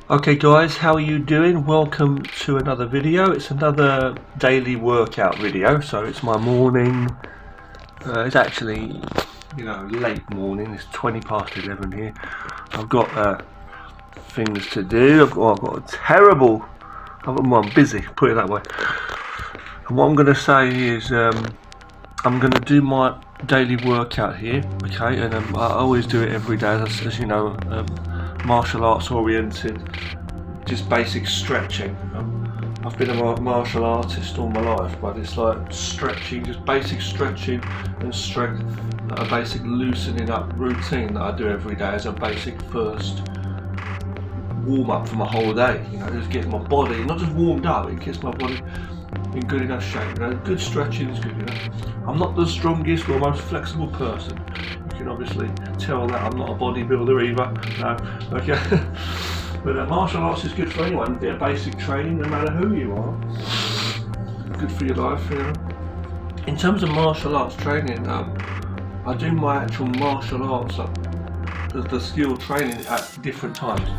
Okay guys, how are you doing? Welcome to another video. It's another daily workout video, so it's my morning. It's actually, late morning. It's 20 past 11 here. I've got things to do. I've got a terrible. I'm busy, put it that way. And what I'm going to say is I'm going to do my daily workout here, okay? And I always do it every day, as you know. Martial arts oriented, just basic stretching. I've been a martial artist all my life, but it's like stretching, just basic stretching and strength, a basic loosening up routine that I do every day as a basic first warm up for my whole day. Just getting my body not just warmed up, it gets my body in good enough shape. Good stretching is good. I'm not the strongest or most flexible person. You can obviously tell that I'm not a bodybuilder either. No, okay. But martial arts is good for anyone. Get a basic training, no matter who you are. Good for your life, In terms of martial arts training, I do my actual martial arts, the skill training at different times.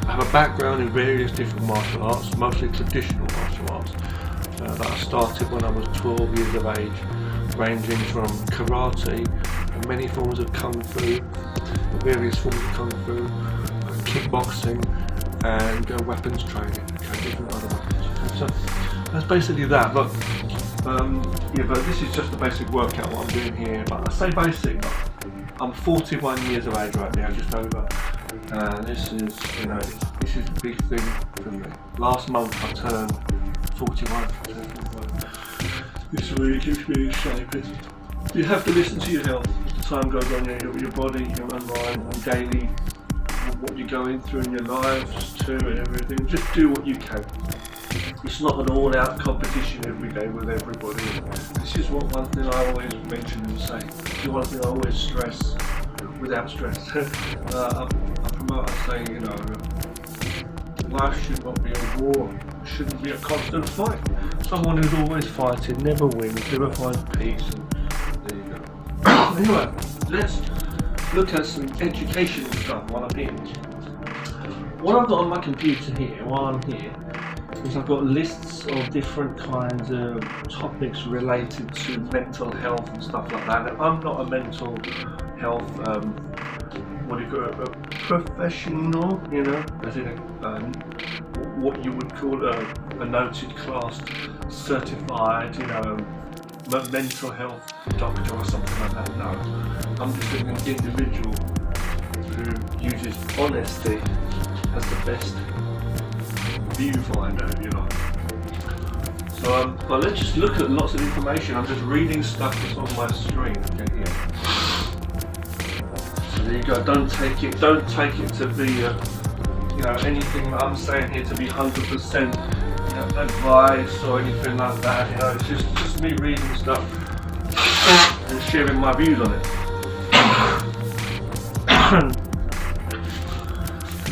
I have a background in various different martial arts, mostly traditional martial arts. That I started when I was 12 years of age, ranging from karate and many forms of kung fu, various forms of kung fu, kickboxing, and weapons training, different other weapons. So that's basically that. But but this is just a basic workout what I'm doing here. But I say basic. I'm 41 years of age right now, just over. This is a big thing for me. Last month I turned 41. This really keeps me in shape. You have to listen to your health as the time goes on. Your body, your mind, and daily, what you're going through in your lives too, and everything. Just do what you can. It's not an all-out competition every day with everybody. This is one thing I always mention and say. This is one thing I always stress without stress. I promote, I say, life should not be a war. It shouldn't be a constant fight. Someone who's always fighting never wins, never finds peace. And there you go. Anyway, let's look at some educational stuff while I'm here. What I've got on my computer here, while I'm here, is I've got lists of different kinds of topics related to mental health and stuff like that. And I'm not a mental health, a professional, as in what you would call a noted class certified, mental health doctor or something like that. No, I'm just an individual who uses honesty as the best viewfinder, if you like. So, but let's just look at lots of information. I'm just reading stuff that's on my screen. Okay, here. So there you go. Don't take it to be, anything that I'm saying here to be 100% advice or anything like that. It's just me reading stuff and sharing my views on it.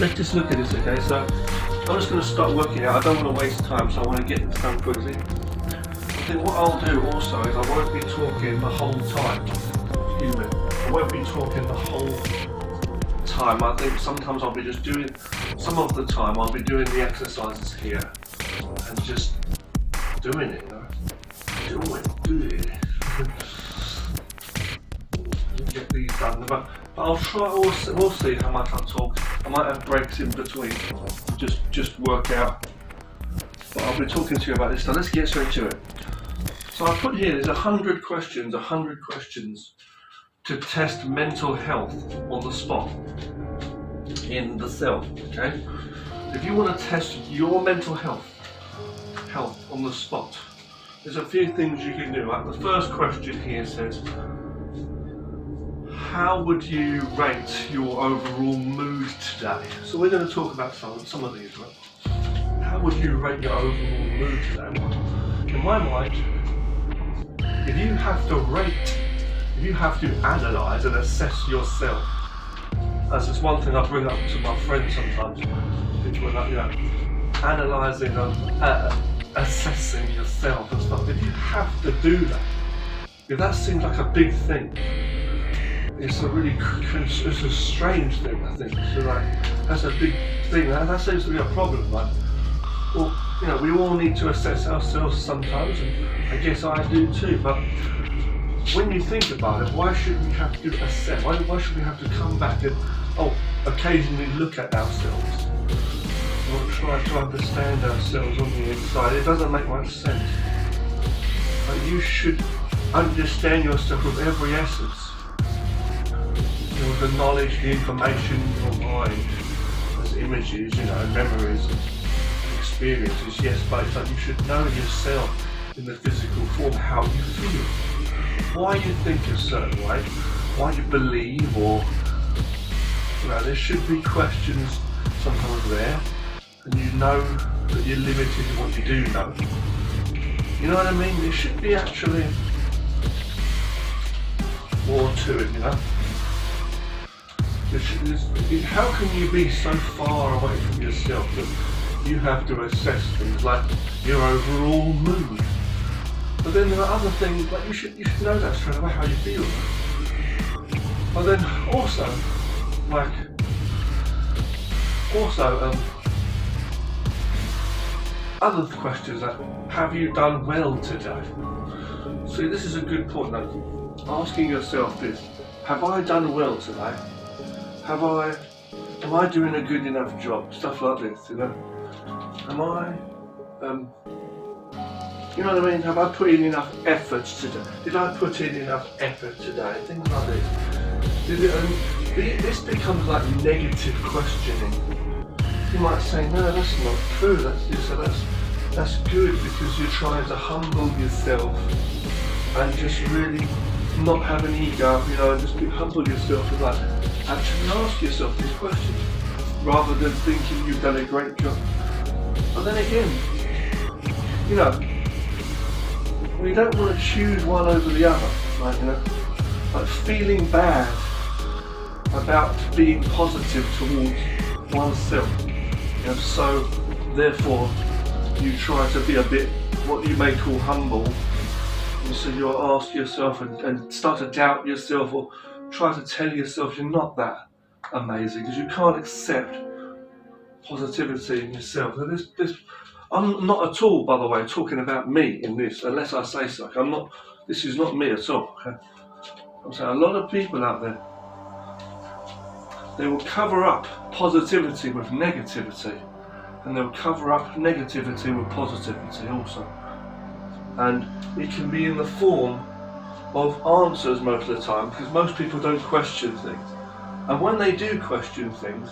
Let's just look at this, okay? So I'm just going to start working out. I don't want to waste time, so I want to get this done quickly. I think what I'll do also is I won't be talking the whole time. Excuse me. I won't be talking the whole time. I think sometimes I'll be just doing, some of the time I'll be doing the exercises here and just doing it, do it. Get these done. But I'll try. We'll see how much I talk. I might have breaks in between. Just work out. But I'll be talking to you about this. So let's get straight to it. So I put here. There's 100 questions. 100 questions to test mental health on the spot in the self. Okay. If you want to test your mental health on the spot, there's a few things you can do. Like the first question here says, how would you rate your overall mood today? So we're going to talk about some of these, right? How would you rate your overall mood today? In my mind, if you have to analyse and assess yourself, as it's one thing I bring up to my friends sometimes, which we're like, analysing and assessing yourself and stuff. If you have to do that, if that seems like a big thing, it's a strange thing, I think. So like, That's a big thing. That seems to be a problem. Like, well, you know, we all need to assess ourselves sometimes, and I guess I do too. But when you think about it, why should we have to assess? Why should we have to come back and occasionally look at ourselves or try to understand ourselves on the inside? It doesn't make much sense. But you should understand yourself with every essence. You know, the knowledge, the information in your mind, as images, you know, memories, and experiences. Yes, but it's like you should know yourself in the physical form, how you feel, why you think a certain way, why you believe, or you know, there should be questions sometimes there, and you know that you're limited in what you do know. You know what I mean? There should be actually more to it, you know? How can you be so far away from yourself that you have to assess things like your overall mood? But then there are other things, like you should know that straight away how you feel. But then also other questions like, have you done well today? See, this is a good point. Like, asking yourself this: have I done well today? Am I doing a good enough job? Stuff like this, you know. Am I, you know what I mean? Have I put in enough effort today? Did I put in enough effort today? Things like this. This becomes like negative questioning. You might say, no, that's not true. That's good, because you're trying to humble yourself and just really not have an ego, you know, and just humble yourself and like actually ask yourself these questions rather than thinking you've done a great job. But then again, you know, we don't want to choose one over the other, like, you know, like feeling bad about being positive towards oneself. You know, so therefore you try to be a bit what you may call humble, and so you'll ask yourself and start to doubt yourself, or try to tell yourself you're not that amazing because you can't accept positivity in yourself. And I'm not at all, by the way, talking about me in this, unless I say so. This is not me at all. Okay? I'm saying a lot of people out there, they will cover up positivity with negativity, and they'll cover up negativity with positivity also. And it can be in the form of answers most of the time, because most people don't question things. And when they do question things,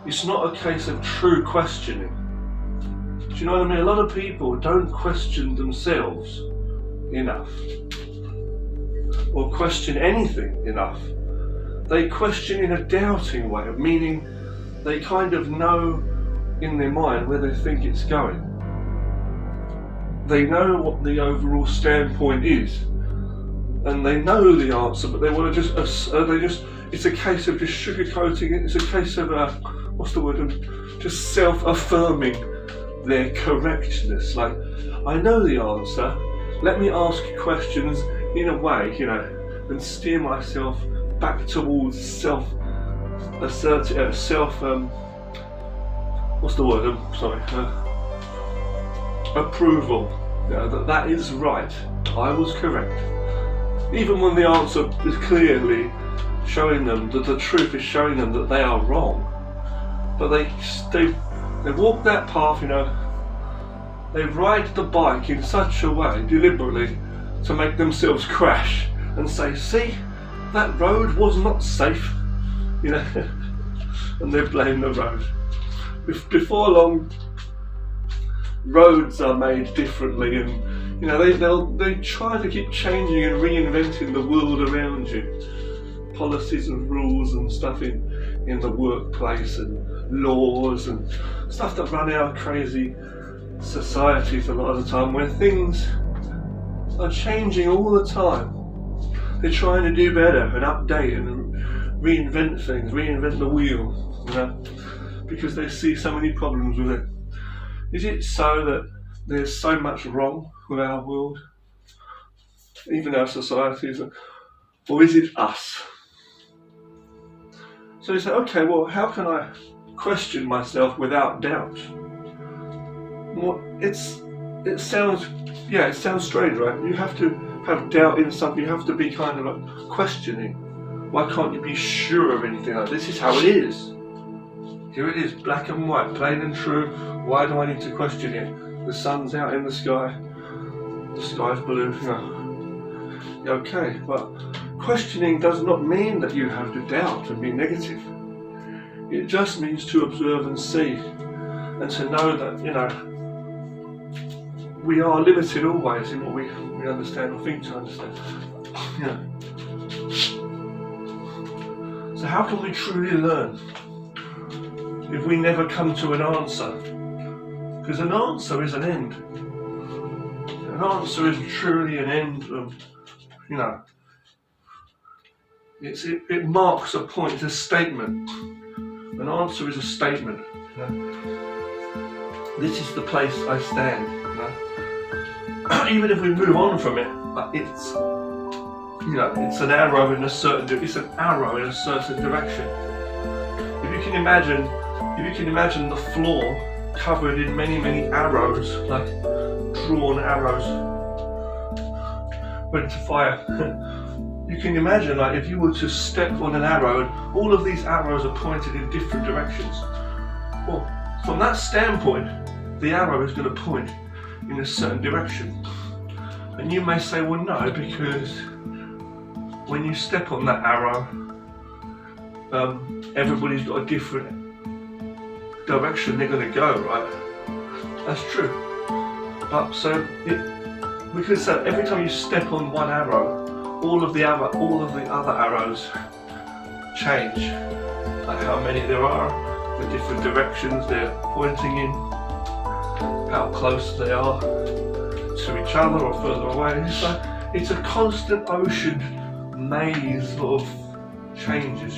it's not a case of true questioning. Do you know what I mean? A lot of people don't question themselves enough, or question anything enough. They question in a doubting way, meaning they kind of know in their mind where they think it's going. They know what the overall standpoint is, and they know the answer, but they want to it's a case of just sugarcoating it. It's a case of just self-affirming their correctness. Like, I know the answer, let me ask questions in a way, you know, and steer myself back towards approval. You know, that is right. I was correct. Even when the answer is clearly showing them that the truth is showing them that they are wrong. But they walk that path, you know, they ride the bike in such a way, deliberately, to make themselves crash and say, see, that road was not safe, you know, and they blame the road. Before long, roads are made differently, and you know, they try to keep changing and reinventing the world around you. Policies and rules and stuff in the workplace, and laws and stuff that run our crazy societies a lot of the time, where things are changing all the time. They're trying to do better and update and reinvent things, reinvent the wheel, you know, because they see so many problems with it. Is it so that there's so much wrong with our world, even our societies, or is it us? So you say, okay, well, how can I question myself without doubt. Well, it sounds strange, right? You have to have doubt in something. You have to be kind of like questioning. Why can't you be sure of anything? Like, this is how it is. Here it is, black and white, plain and true. Why do I need to question it? The sun's out in the sky. The sky's blue. Okay, but questioning does not mean that you have to doubt and be negative. It just means to observe and see, and to know that, we are limited always in what we understand or think to understand. So how can we truly learn if we never come to an answer? Because an answer is an end. An answer is truly an end of, it marks a point, it's a statement. An answer is a statement. This is the place I stand. Even if we move on from it, it's an arrow in a certain direction. If you can imagine the floor covered in many, many arrows, like drawn arrows ready to fire. You can imagine, like, if you were to step on an arrow and all of these arrows are pointed in different directions. Well, from that standpoint, the arrow is going to point in a certain direction. And you may say, well, no, because when you step on that arrow, everybody's got a different direction they're going to go, right? That's true. But we could say every time you step on one arrow, all of the other arrows change, like how many there are, the different directions they're pointing in, how close they are to each other or further away. It's a constant ocean maze of changes,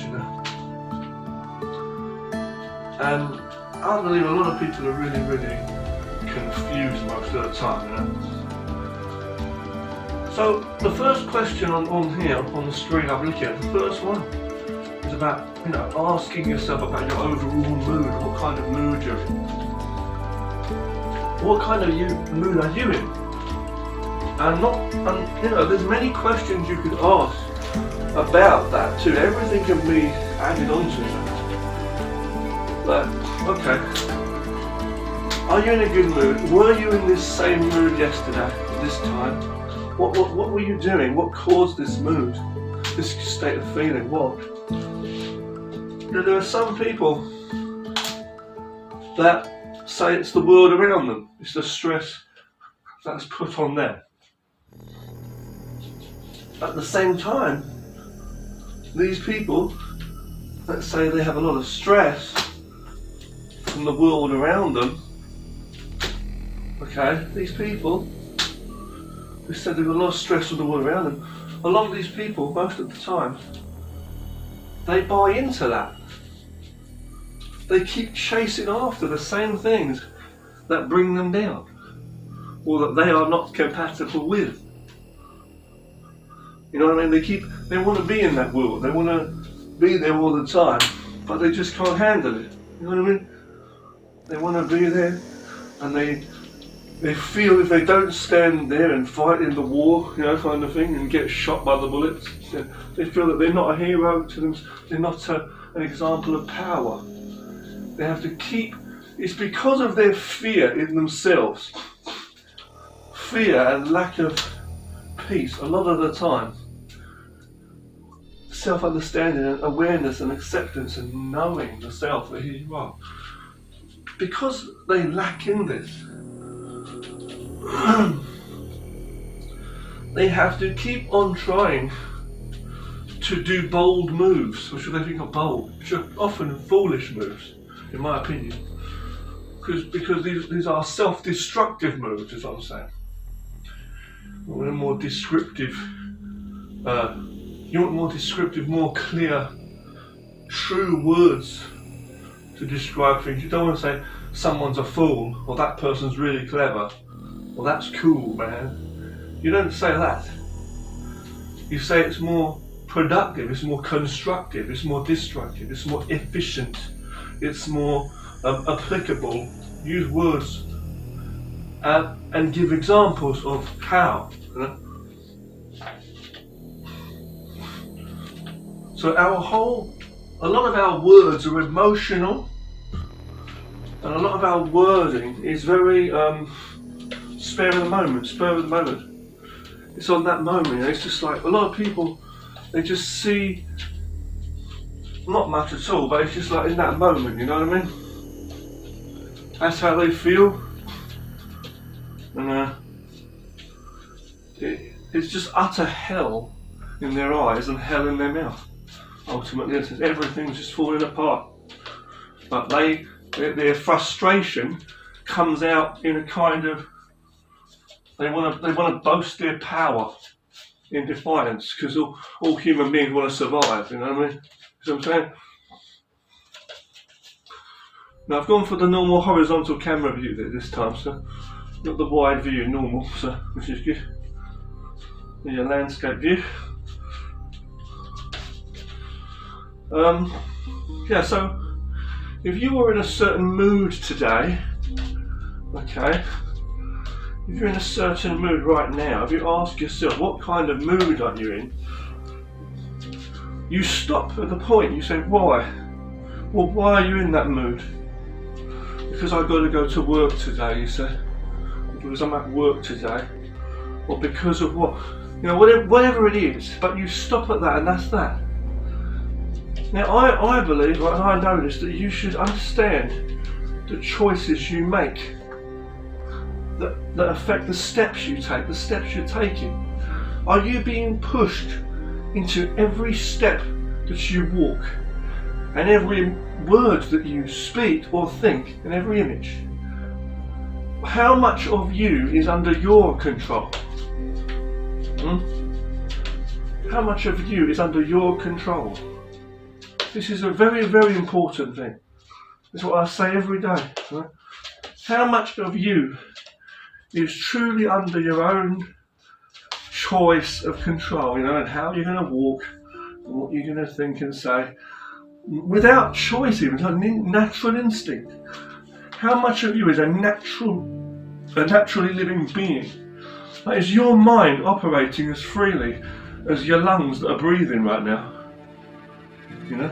And I believe a lot of people are really, really confused most of the time, So the first question on here, on the screen I'm looking at, the first one is about, asking yourself about your overall mood, what kind of mood you're in. What kind of mood are you in? And there's many questions you could ask about that too. Everything can be added onto that. But, okay. Are you in a good mood? Were you in this same mood yesterday, this time? What were you doing? What caused this mood? This state of feeling? What? There are some people that say it's the world around them. It's the stress that's put on them. At the same time, these people that say they have a lot of stress from the world around them, these people who said they have a lot of stress from the world around them, a lot of these people, most of the time, they buy into that. They keep chasing after the same things that bring them down, or that they are not compatible with. You know what I mean? They want to be in that world. They want to be there all the time, but they just can't handle it. You know what I mean? They want to be there, and they feel if they don't stand there and fight in the war, kind of thing, and get shot by the bullets, they feel that they're not a hero to them. They're not an example of power. They have to keep. It's because of their fear in themselves, fear and lack of peace. A lot of the time, self-understanding and awareness and acceptance and knowing the self that you are. Because they lack in this, they have to keep on trying to do bold moves, or should they think of bold, which are often foolish moves, in my opinion. Because these are self-destructive moves, is what I'm saying. We're more descriptive. You want more descriptive, more clear, true words to describe things. You don't want to say someone's a fool, or that person's really clever, or that's cool, man. You don't say that. You say it's more productive, it's more constructive, it's more destructive, it's more efficient, it's more applicable. Use words and give examples of how. You know? So a lot of our words are emotional, and a lot of our wording is very spur of the moment. It's on that moment. You know? It's just like a lot of people, they just see not much at all, but it's just like in that moment. You know what I mean? That's how they feel, and it's just utter hell in their eyes and hell in their mouth. Ultimately, everything's just falling apart. But their frustration comes out in a kind of, they want to boast their power in defiance, because all human beings want to survive. You know what I mean? See what I'm saying? Now I've gone for the normal horizontal camera view this time, so not the wide view normal, so which is good. Your landscape view. Yeah, so if you were in a certain mood today, okay, if you're in a certain mood right now, if you ask yourself what kind of mood are you in, you stop at the point, you say, why? Well, why are you in that mood? Because I've got to go to work today, you say, because I'm at work today, or because of what, you know, whatever it is, but you stop at that, and that's that. Now, I believe, and I notice that you should understand the choices you make that affect the steps you take, the steps you're taking. Are you being pushed into every step that you walk, and every word that you speak or think, and every image? How much of you is under your control? How much of you is under your control? This is a very, very important thing. That's what I say every day. Right? How much of you is truly under your own choice of control, you know, and how you're going to walk, and what you're going to think and say, without choice even, like natural instinct. How much of you is a naturally living being? Like, is your mind operating as freely as your lungs that are breathing right now? You know?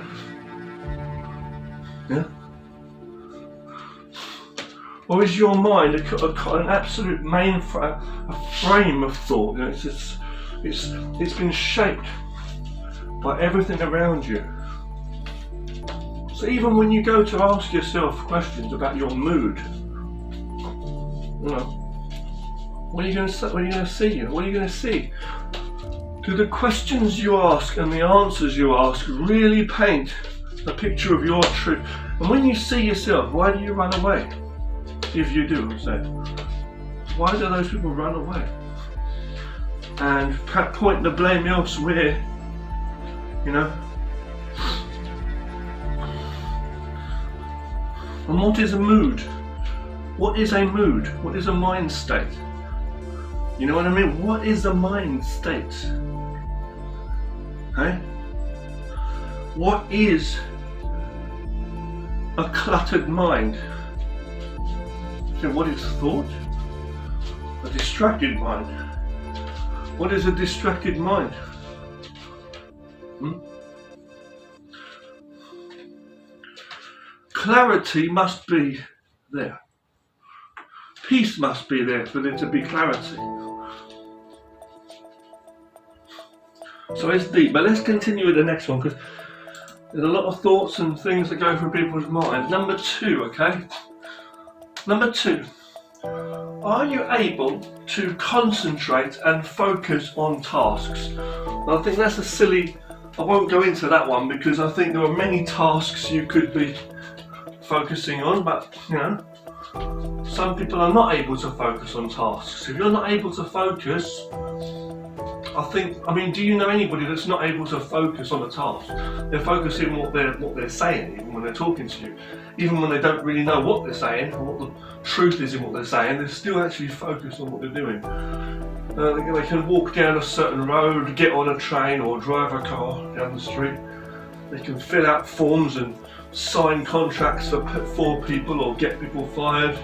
Yeah? Or is your mind an absolute a frame of thought? You know, it's been shaped by everything around you. So even when you go to ask yourself questions about your mood, you know, what are you going to say? What are you going to see? What are you going to see? Do the questions you ask and the answers you ask really paint a picture of your truth? And when you see yourself, why do you run away? If you do, say, why do those people run away? And point the blame elsewhere, you know? And what is a mood? What is a mood? What is a mind state? You know what I mean? What is a mind state? Hey? What is a cluttered mind? So what is thought? A distracted mind. What is a distracted mind? Clarity must be there. Peace must be there for there to be clarity. So it's deep, but let's continue with the next one, because there's a lot of thoughts and things that go through people's minds. Number 2, okay? Number 2, are you able to concentrate and focus on tasks? I think that's a silly, I won't go into that one because I think there are many tasks you could be focusing on, but you know, some people are not able to focus on tasks. If you're not able to focus, I mean, do you know anybody that's not able to focus on a task? They're focusing on what they're saying, even when they're talking to you. Even when they don't really know what they're saying, or what the truth is in what they're saying, they're still actually focused on what they're doing. They can walk down a certain road, get on a train, or drive a car down the street. They can fill out forms and sign contracts for people or get people fired.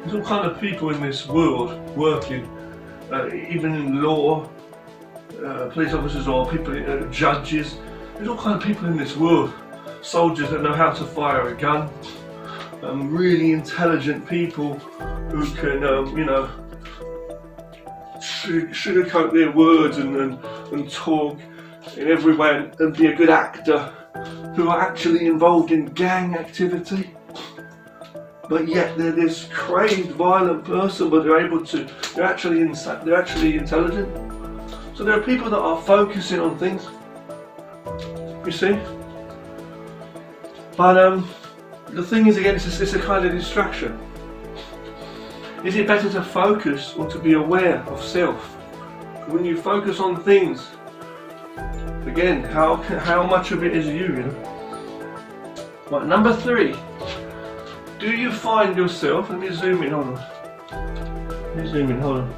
There's all kind of people in this world working, even in law, police officers or people, judges. There's all kind of people in this world. Soldiers that know how to fire a gun. Really intelligent people who can, sugarcoat their words and talk in every way and be a good actor, who are actually involved in gang activity, but yet they're this crazed, violent person, but they're actually intelligent. So there are people that are focusing on things, you see. But the thing is, again, it's a kind of distraction. Is it better to focus or to be aware of self? When you focus on things, again, how much of it is you know? Right, number 3. Do you find yourself, let me zoom in, hold on.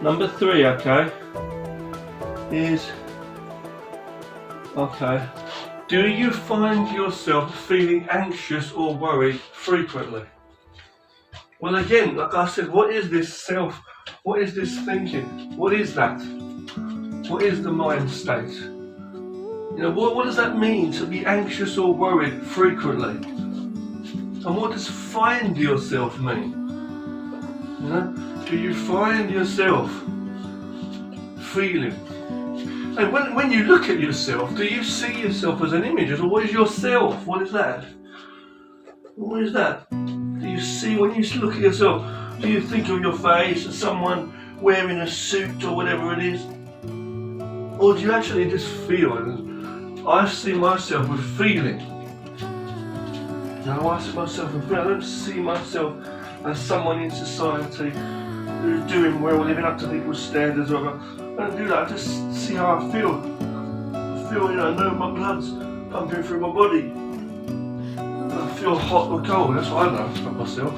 Number 3, okay, is, okay, do you find yourself feeling anxious or worried frequently? Well, again, like I said, what is this self? What is this thinking? What is that? What is the mind state? You know, what does that mean to be anxious or worried frequently? And what does find yourself mean? You know, do you find yourself feeling? And when you look at yourself, do you see yourself as an image? Or what is yourself? What is that? What is that? Do you see, when you look at yourself, do you think of your face as someone wearing a suit or whatever it is? Or do you actually just feel? And I see myself with feeling. No, I see myself with feeling. I don't see myself as someone in society who's doing well, living up to people's standards. Or I don't do that. I just see how I feel. I feel, I know my blood's pumping through my body. I feel hot or cold. That's what I know about myself.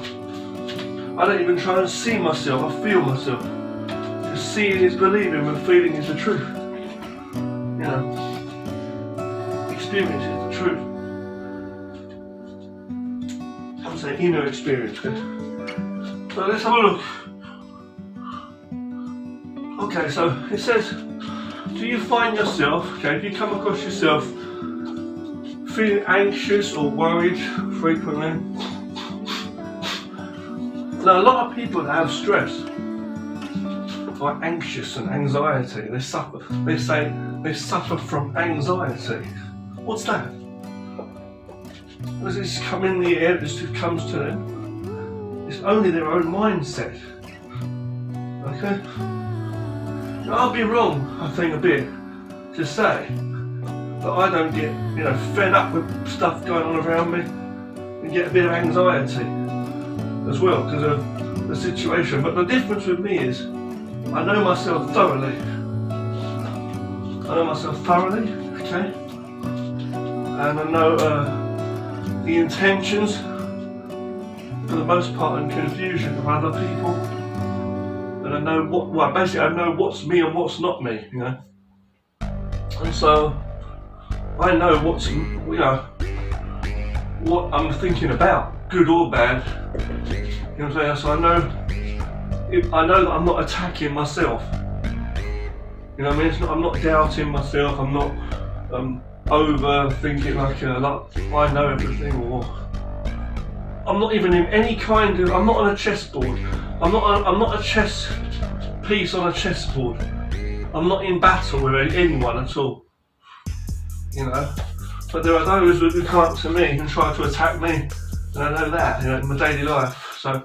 I don't even try and see myself. I feel myself. Because seeing is believing, and feeling is the truth. You know, experience is the truth. I'm saying inner experience. So let's have a look. Okay, so it says, do you find yourself, okay, if you come across yourself feeling anxious or worried frequently? Now, a lot of people that have stress are anxious and anxiety. They say they suffer from anxiety. What's that? Does this come in the air? This just comes to them? It's only their own mindset. Okay? Now, I'll be wrong, I think, a bit to say that I don't get, fed up with stuff going on around me and get a bit of anxiety as well because of the situation. But the difference with me is I know myself thoroughly. Okay? And I know the intentions, for the most part, and confusion of other people. And I know basically I know what's me and what's not me, And so I know what's, what I'm thinking about, good or bad. You know what I'm saying? So I know that I'm not attacking myself. You know what I mean? I'm not doubting myself. I'm not overthinking like I know everything, or I'm not even in any kind of. I'm not on a chessboard. I'm not a chess piece on a chessboard. I'm not in battle with anyone at all. But there are those who come up to me and try to attack me, and I know that, in my daily life. So,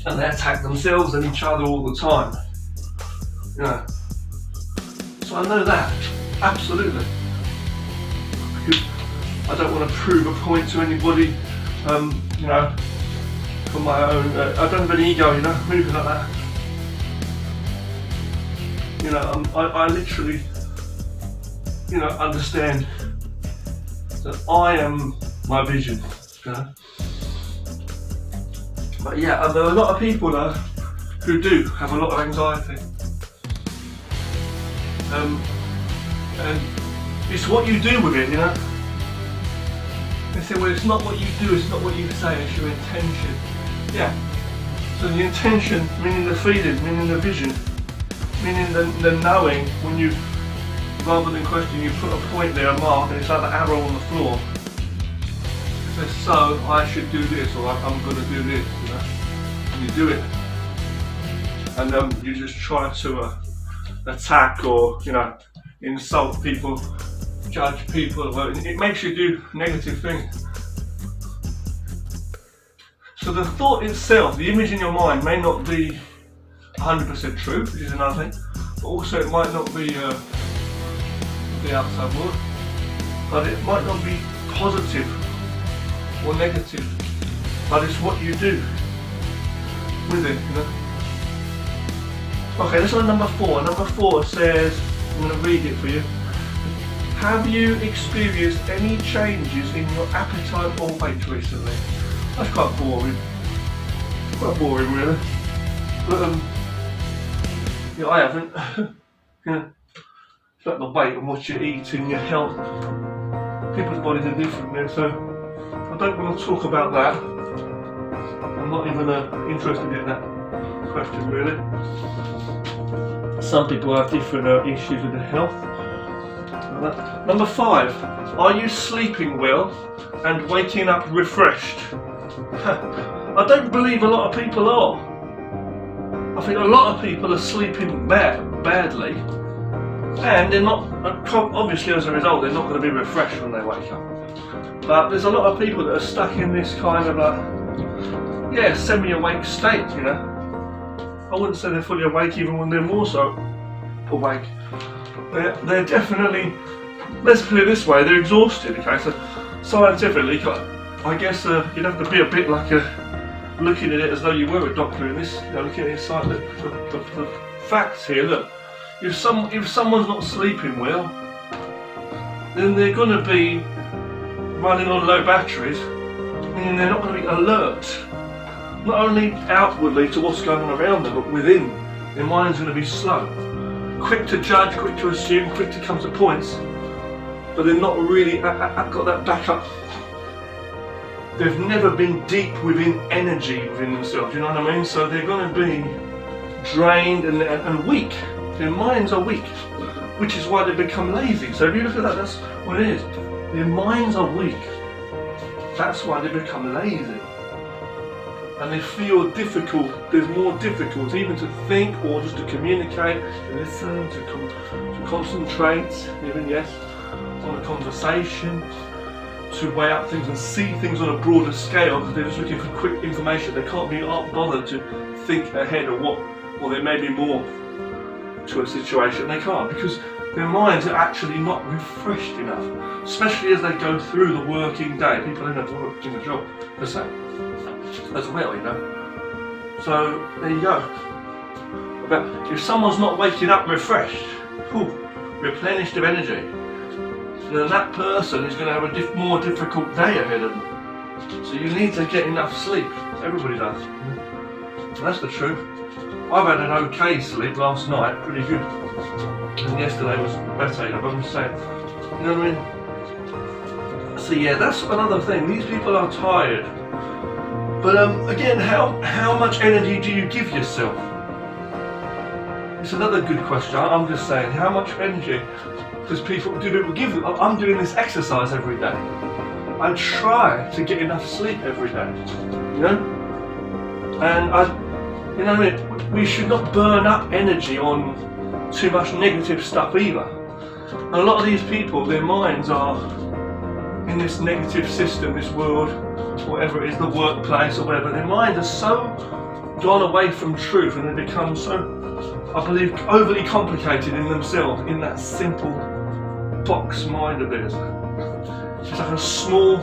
and they attack themselves and each other all the time. So I know that, absolutely. Because I don't want to prove a point to anybody, for my own. I don't have an ego, moving like that. I literally, understand that I am my vision, But yeah, there are a lot of people though who do have a lot of anxiety. And it's what you do with it, They say, well, it's not what you do, it's not what you say, it's your intention. Yeah. So the intention, meaning the feeling, meaning the vision, meaning the knowing, when you, rather than question, you put a point there, a mark, and it's like the arrow on the floor. It says, so I should do this, or I'm going to do this, you know. And you do it. And you just try to attack or, you know, insult people, judge people. Well, it makes you do negative things. So the thought itself, the image in your mind may not be 100% true, which is another thing, but also it might not be the outside world, but it might not be positive or negative, but it's what you do with it, you know. Okay, this one, number 4. Number 4 says, I'm going to read it for you. Have you experienced any changes in your appetite or weight recently? That's quite boring. Quite boring, really. But yeah, I haven't. Yeah, it's like the weight and what you eat and your health. People's bodies are different there, so I don't want to talk about that. I'm not even interested in that question, really. Some people have different issues with their health. Number 5, are you sleeping well and waking up refreshed? I don't believe a lot of people are. I think a lot of people are sleeping badly, and they're not, obviously as a result, they're not going to be refreshed when they wake up. But there's a lot of people that are stuck in this kind of semi-awake state, you know. I wouldn't say they're fully awake even when they're more so awake. They're definitely, let's put it this way, they're exhausted, okay? So scientifically, I guess you'd have to be a bit like looking at it as though you were a doctor in this, you know, looking at it like the facts here. Look, if someone's not sleeping well, then they're going to be running on low batteries, and they're not going to be alert. Not only outwardly to what's going on around them, but within. Their mind's going to be slow. Quick to judge, quick to assume, quick to come to points, but they're not really got that backup. They've never been deep within energy within themselves, you know what I mean? So they're going to be drained and weak. Their minds are weak, which is why they become lazy. So if you look at that, that's what it is. Their minds are weak. That's why they become lazy. And they feel difficult, there's more difficulty even to think or just to communicate, to listen, to concentrate, even on a conversation, to weigh up things and see things on a broader scale, because they're just looking for quick information. They can't be bothered to think ahead of or there may be more to a situation. They can't, because their minds are actually not refreshed enough, especially as they go through the working day. People don't have work in a job per se as well, you know. So there you go. But if someone's not waking up refreshed, replenished of energy, then that person is going to have a more difficult day ahead of them. So you need to get enough sleep. Everybody does. And that's the truth. I've had an okay sleep last night, pretty good. And yesterday was better, but I'm just saying. You know what I mean? So yeah, that's another thing. These people are tired. But again, how much energy do you give yourself? It's another good question. I'm just saying, how much energy do people give them? I'm doing this exercise every day. I try to get enough sleep every day, you know? And you know what I mean? We should not burn up energy on too much negative stuff either. And a lot of these people, their minds are in this negative system, this world, whatever it is, the workplace or whatever. Their minds are so gone away from truth, and they become so, I believe, overly complicated in themselves, in that simple box mind of theirs. It's like a small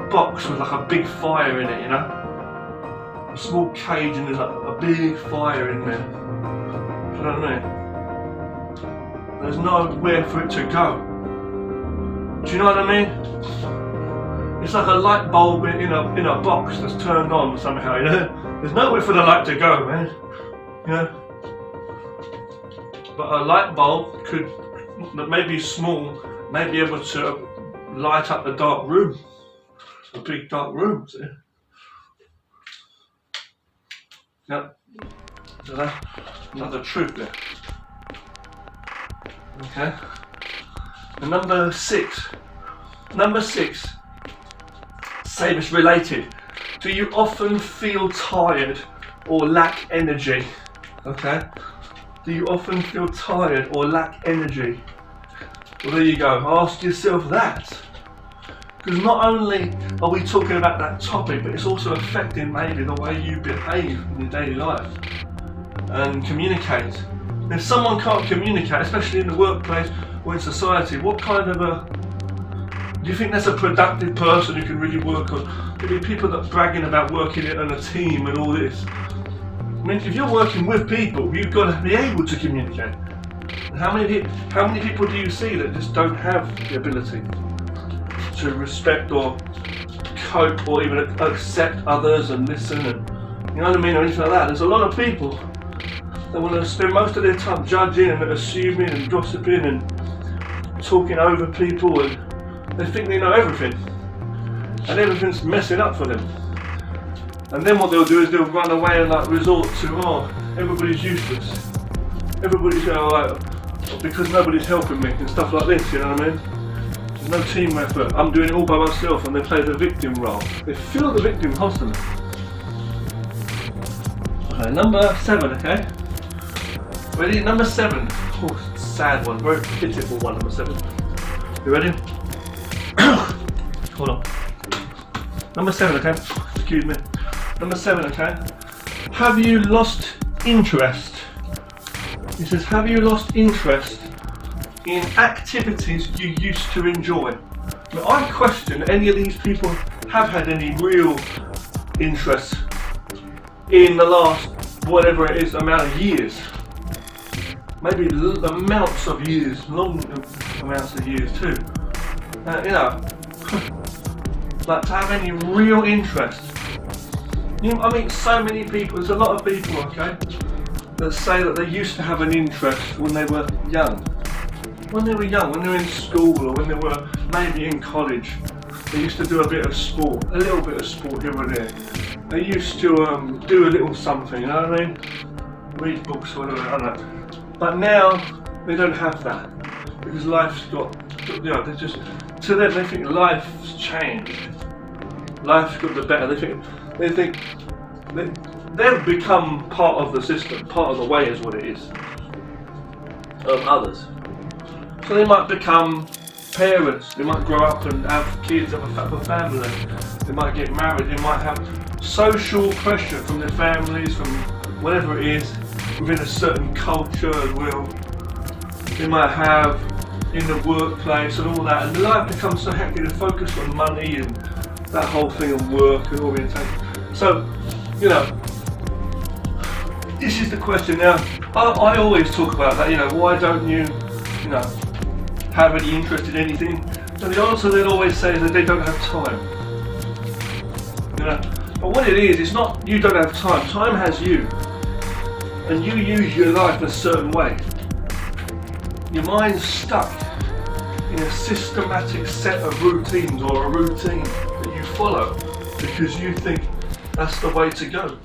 box with like a big fire in it, you know? A small cage and there's like a big fire in there. Do you know what I mean? There's nowhere for it to go. Do you know what I mean? It's like a light bulb in a box that's turned on somehow, you know? There's nowhere for the light to go, man. You know? But a light bulb that may be small, may be able to light up the dark room. a big dark room, see? Yep. So that's another truth there. Okay. And number six, same as related. Do you often feel tired or lack energy? Okay. Do you often feel tired or lack energy? Well, there you go. Ask yourself that. Because not only are we talking about that topic, but it's also affecting maybe the way you behave in your daily life and communicate. If someone can't communicate, especially in the workplace or in society, what kind of do you think that's a productive person who can really work on? There'll be people that are bragging about working on a team and all this. I mean, if you're working with people, you've got to be able to communicate. And how many people do you see that just don't have the ability to respect or cope or even accept others and listen and, you know what I mean, or anything like that? There's a lot of people that want to spend most of their time judging and assuming and gossiping and talking over people, and they think they know everything and everything's messing up for them. And then what they'll do is they'll run away and like resort to, oh, everybody's useless, everybody's because nobody's helping me and stuff like this, you know what I mean? There's no team effort, I'm doing it all by myself, and they play the victim role. They feel the victim constantly. Okay, number 7, okay? Ready? Number 7. Oh, sad one, very pitiful one, number 7. You ready? Hold on. Number 7, okay? Excuse me. Number 7, okay? Have you lost interest? He says, have you lost interest in activities you used to enjoy? Now, I question any of these people have had any real interest in the last, whatever it is, amount of years. Maybe amounts of years, long amounts of years too. You know, like to have any real interest. You know, I mean, so many people, there's a lot of people, okay, that say that they used to have an interest when they were young. When they were young, when they were in school or when they were maybe in college, they used to do a bit of sport, a little bit of sport here and there. They used to do a little something, you know what I mean? Read books or whatever, I don't know. But now, they don't have that. Because life's got, you know, they just, to them they think life's changed. Life's got the better, they think they've become part of the system, part of the way is what it is, of others. So they might become parents, they might grow up and have kids, have a family, they might get married, they might have social pressure from their families, from whatever it is, within a certain culture as well. They might have in the workplace and all that, and life becomes so hectic to focus on money and that whole thing of work and orientation. So, you know, this is the question now. I always talk about that, you know, why don't you know, have any interest in anything? And the answer they'll always say is that they don't have time. You know, but what it is, it's not you don't have time. Time has you, and you use your life a certain way. Your mind's stuck in a systematic set of routines or a routine that you follow because you think that's the way to go.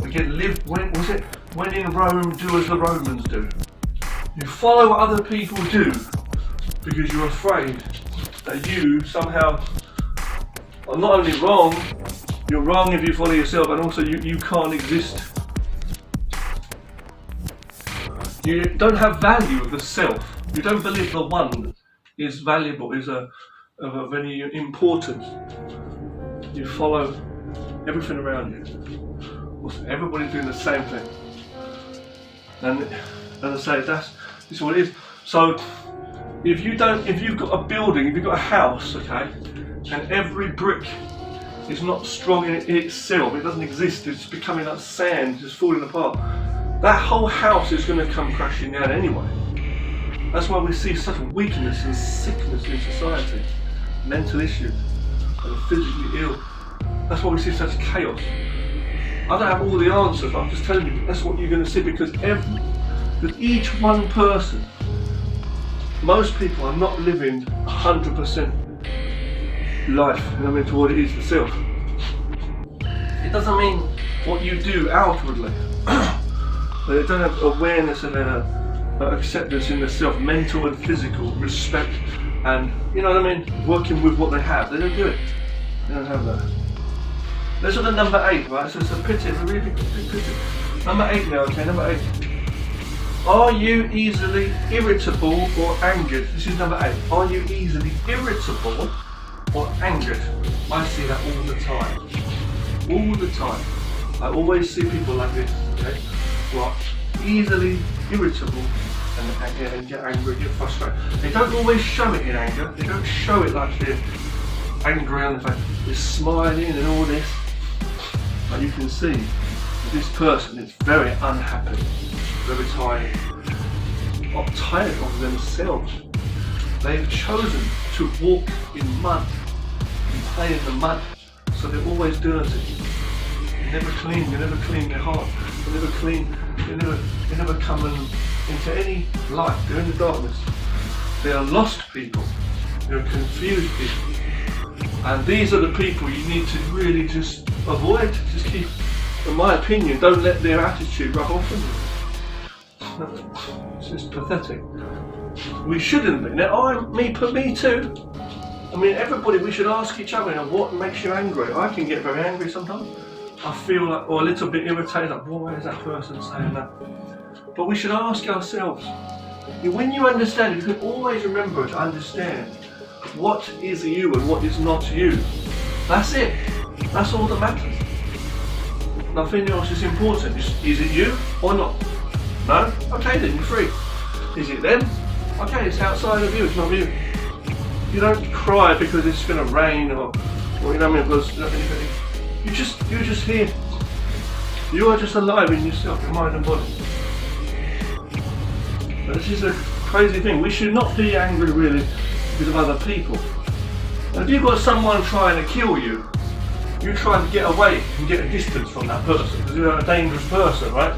Again, when in Rome, do as the Romans do. You follow what other people do because you're afraid that you somehow are not only wrong, you're wrong if you follow yourself, and also you can't exist. You don't have value of the self. You don't believe the one is valuable, is of any importance. You follow everything around you. Everybody's doing the same thing. And as I say, this is what it is. So if you've got a building, if you've got a house, okay, and every brick is not strong in itself, it doesn't exist, it's becoming like sand, just falling apart, that whole house is going to come crashing down anyway. That's why we see such weakness and sickness in society, mental issues, and physically ill. That's why we see such chaos. I don't have all the answers, I'm just telling you that's what you're going to see, because each one person, most people are not living 100% life, you know what I mean, to what it is, the self. It doesn't mean what you do outwardly. They don't have awareness and acceptance in the self, mental and physical, respect, and, you know what I mean, working with what they have. They don't do it. They don't have that. Let's look at number 8, right? So it's a pity, it's a really big pity. Number 8 now, okay, number 8. Are you easily irritable or angered? This is number 8. Are you easily irritable or angered? I see that all the time. All the time. I always see people like this, okay? Who are easily irritable and get angry, get frustrated. They don't always show it in anger. They don't show it like they're angry on the face. They're smiling and all this. But you can see this person is very unhappy, very tired, tired of themselves. They've chosen to walk in mud and play in the mud, so they're always dirty. They never clean their heart. They never clean. They never come into any light. They're in the darkness. They are lost people. They're confused people. And these are the people you need to really just avoid. Just keep, in my opinion, don't let their attitude rub off on you. It's just pathetic. We shouldn't be. Now, me too. I mean, everybody, we should ask each other, you know, what makes you angry? I can get very angry sometimes. I feel like, or a little bit irritated, like, why is that person saying that? But we should ask ourselves. When you understand, you can always remember to understand what is you and what is not you. That's it. That's all that matters. Nothing else is important. Is it you or not? No? Okay, then you're free. Is it them? Okay, it's outside of you, it's not you. You don't cry because it's going to rain or you know what I mean, because you're just here. You are just alive in yourself, your mind and body. But this is a crazy thing. We should not be angry really because of other people. And if you've got someone trying to kill you, you try to get away and get a distance from that person because you're a dangerous person, right?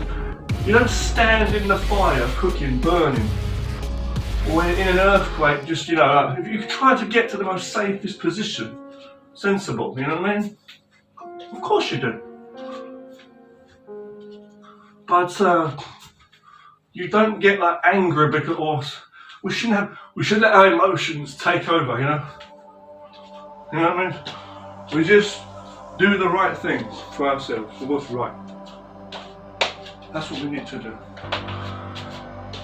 You don't stand in the fire, cooking, burning, or in an earthquake, just, you know, if you try to get to the most safest position, sensible, you know what I mean? Of course you do. But you don't get like angry because we should let our emotions take over, you know? You know what I mean? We just do the right thing for ourselves, for what's right. That's what we need to do.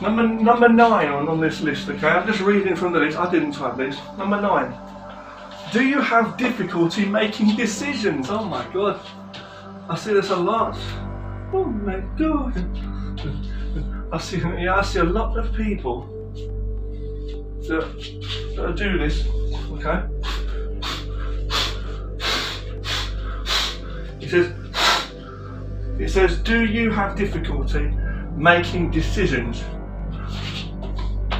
Number 9 on this list, okay? I'm just reading from the list. I didn't type this. Number 9. Do you have difficulty making decisions? Oh my God. I see this a lot. Oh my God. I see a lot of people that do this, okay? It says, do you have difficulty making decisions?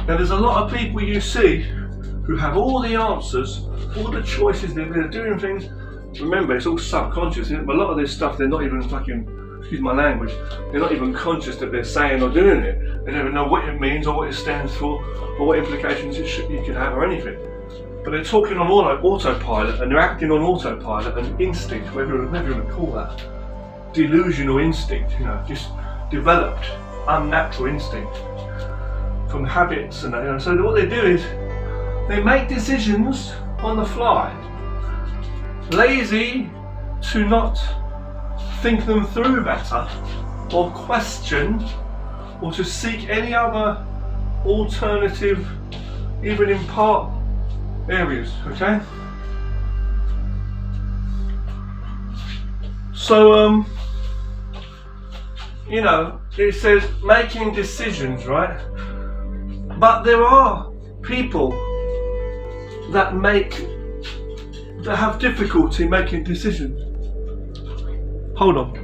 Now there's a lot of people you see who have all the answers, all the choices, they're doing things. Remember, it's all subconscious, isn't it? But a lot of this stuff, they're not even fucking, excuse my language, they're not even conscious that they're saying or doing it. They never know what it means or what it stands for or what implications you could have or anything. But they're talking on autopilot and they're acting on autopilot and instinct, whatever you want to call that. Delusional instinct, you know, just developed, unnatural instinct from habits and that, you know. So what they do is they make decisions on the fly, lazy to not think them through better or question or to seek any other alternative, even in part areas, okay? So you know, it says making decisions, right? But there are people that have difficulty making decisions. Hold on.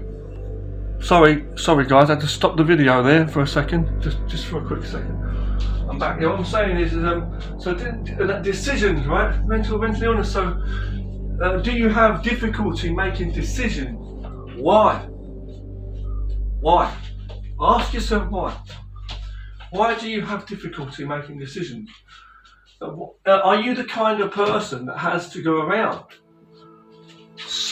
Sorry guys, I had to stop the video there for a second, just for a quick second. I'm back here. What I'm saying is decisions, right? Mental illness. So, do you have difficulty making decisions? Why? Why? Ask yourself why. Why do you have difficulty making decisions? Are you the kind of person that has to go around,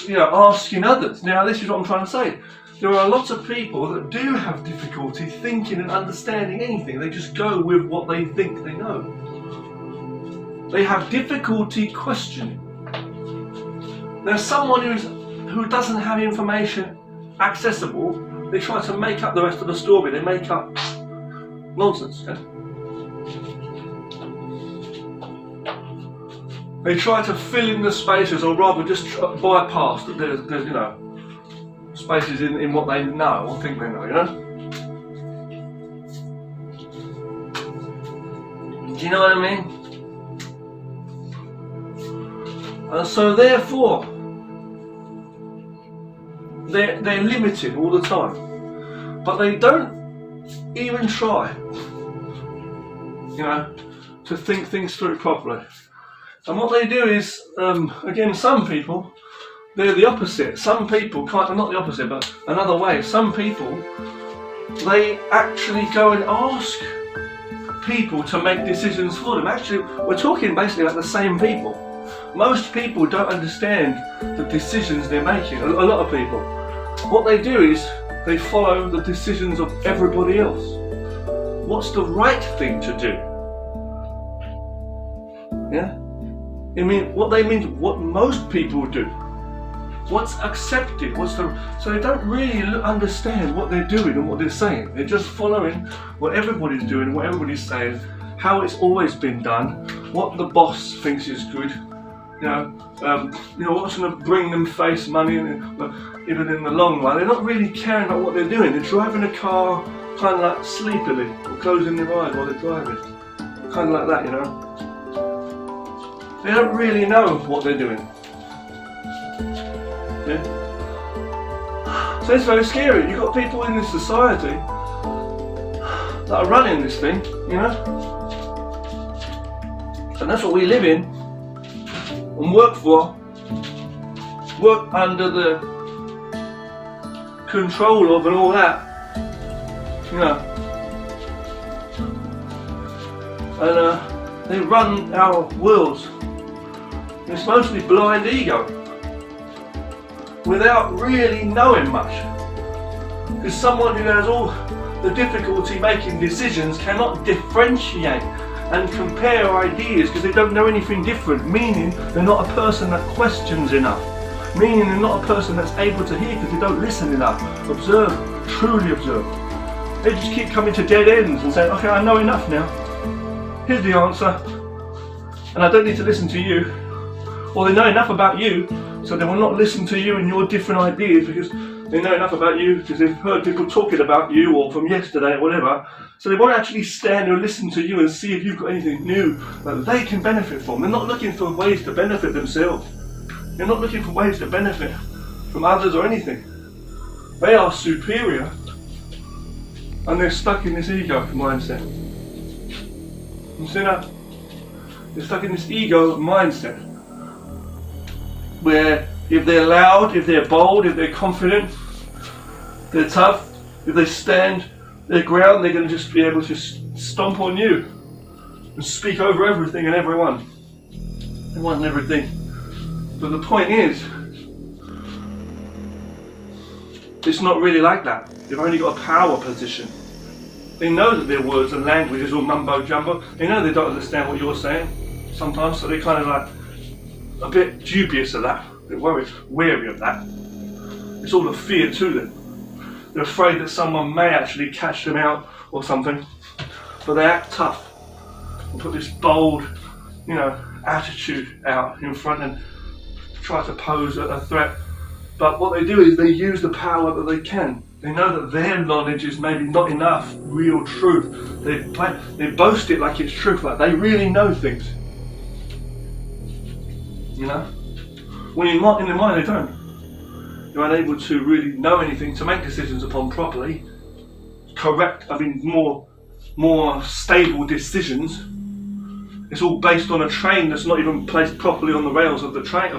asking others? Now, this is what I'm trying to say. There are lots of people that do have difficulty thinking and understanding anything. They just go with what they think they know. They have difficulty questioning. Now, someone who doesn't have information accessible, they try to make up the rest of the story. They make up nonsense. Yeah? They try to fill in the spaces, or rather just bypass that there's spaces in what they know or think they know, Do you know what I mean? And so therefore, they're limited all the time. But they don't even try, to think things through properly. And what they do is, again, some people, they're the opposite. Some people, not the opposite, but another way. Some people, they actually go and ask people to make decisions for them. Actually, we're talking basically about the same people. Most people don't understand the decisions they're making. A lot of people. What they do is, they follow the decisions of everybody else. What's the right thing to do? Yeah? What most people do. What's accepted? So they don't really understand what they're doing and what they're saying. They're just following what everybody's doing, what everybody's saying, how it's always been done, what the boss thinks is good. What's going to bring them face money, even in the long run. They're not really caring about what they're doing. They're driving a car kind of like sleepily, or closing their eyes while they're driving. Kind of like that, They don't really know what they're doing. Yeah? So it's very scary. You've got people in this society that are running this thing, And that's what we live in and work for. Work under the control of and all that. And they run our worlds. It's mostly blind ego, without really knowing much. Because someone who has all the difficulty making decisions cannot differentiate and compare ideas because they don't know anything different, meaning they're not a person that questions enough, meaning they're not a person that's able to hear because they don't listen enough, observe, truly observe. They just keep coming to dead ends and saying, okay, I know enough now, here's the answer, and I don't need to listen to you. Or they know enough about you, so they will not listen to you and your different ideas because they know enough about you because they've heard people talking about you or from yesterday or whatever. So they won't actually stand and listen to you and see if you've got anything new that they can benefit from. They're not looking for ways to benefit themselves. They're not looking for ways to benefit from others or anything. They are superior and they're stuck in this ego mindset. You see that? They're stuck in this ego mindset, where if they're loud, if they're bold, if they're confident, they're tough, if they stand their ground, they're going to just be able to stomp on you and speak over everything and everyone and everything. But the point is, it's not really like that. They've only got a power position. They know that their words and language is all mumbo jumbo. They know they don't understand what you're saying sometimes, so they're kind of like a bit dubious of that, a bit worried, wary of that. It's all a fear to them. They're afraid that someone may actually catch them out or something, but they act tough and put this bold, attitude out in front and try to pose a threat. But what they do is they use the power that they can. They know that their knowledge is maybe not enough real truth. They boast it like it's truth, like they really know things. When in their mind they don't. They're unable to really know anything to make decisions upon properly. More stable decisions. It's all based on a train that's not even placed properly on the rails of the track.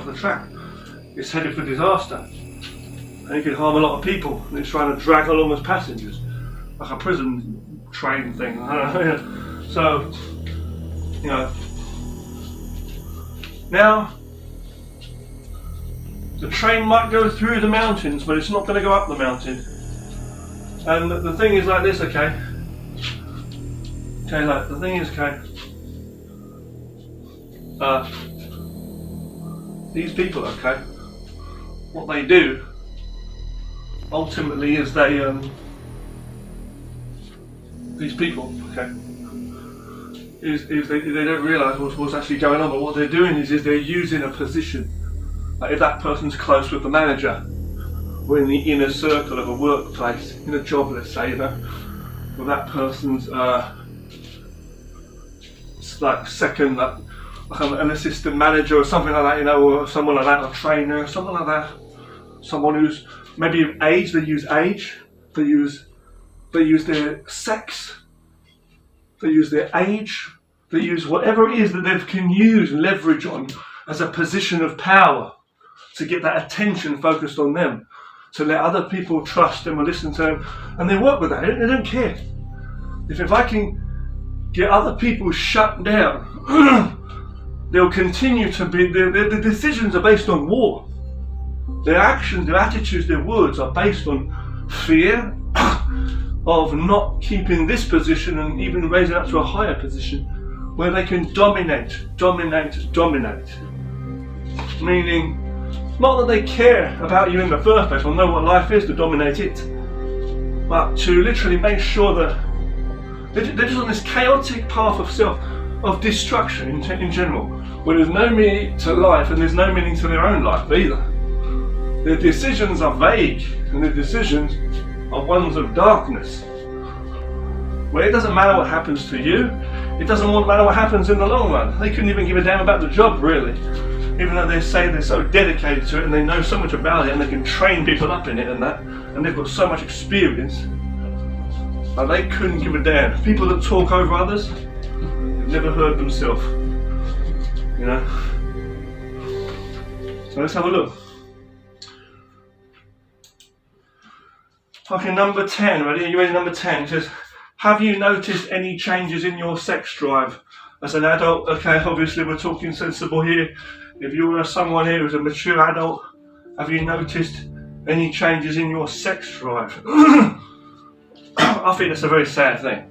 It's headed for disaster. And it could harm a lot of people. And it's trying to drag along as passengers, like a prison train thing. So, Now, the train might go through the mountains, but it's not going to go up the mountain. And the thing is like this, okay? Okay, like, the thing is, okay, these people, okay, what they do, ultimately, is they, these people, okay, is they don't realise what's actually going on, but what they're doing is they're using a position. Like if that person's close with the manager, or in the inner circle of a workplace, in a job, let's say, you know, or that person's like second, like an assistant manager or something like that, you know, or someone like that, a trainer, something like that. Someone who's maybe of age, they use age, they use their sex, they use their age, they use whatever it is that they can use and leverage on as a position of power to get that attention focused on them, to let other people trust them or listen to them, and they work with that. They don't care. If I can get other people shut down, they'll continue to be, their decisions are based on war. Their actions, their attitudes, their words are based on fear of not keeping this position and even raising up to a higher position where they can dominate. Meaning, not that they care about you in the first place or know what life is to dominate it, but to literally make sure that they're just on this chaotic path of destruction in general, where there's no meaning to life and there's no meaning to their own life either. Their decisions are vague and their decisions are ones of darkness, where it doesn't matter what happens to you, it doesn't matter what happens in the long run. They couldn't even give a damn about the job, really, even though they say they're so dedicated to it and they know so much about it and they can train people up in it and that, and they've got so much experience. And they couldn't give a damn. People that talk over others, they've never heard themselves, you know. So let's have a look. Okay, number 10, ready? Are you ready? Number 10, it says, have you noticed any changes in your sex drive as an adult? Okay, obviously we're talking sensible here. If you're someone here who's a mature adult, have you noticed any changes in your sex drive? I think that's a very sad thing.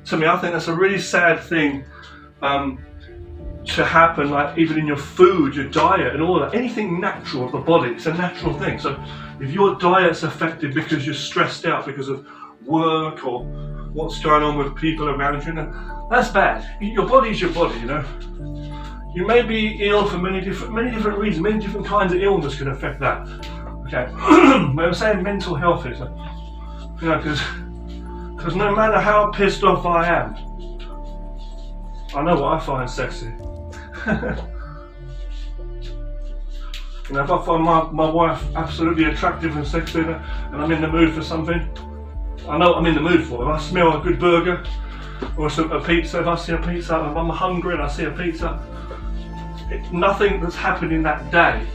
To me, I think that's a really sad thing to happen, like even in your food, your diet and all that. Anything natural of the body, it's a natural thing. So if your diet's affected because you're stressed out because of work or what's going on with people around you, that's bad. Your body's your body, you know. You may be ill for many different reasons, many different kinds of illness can affect that. Okay, but I'm saying mental health is, you know, because no matter how pissed off I am, I know what I find sexy. You know, if I find my wife absolutely attractive and sexy and I'm in the mood for something, I know what I'm in the mood for. If I smell a good burger or a pizza, if I see a pizza, if I'm hungry and I see a pizza, nothing that's happening that day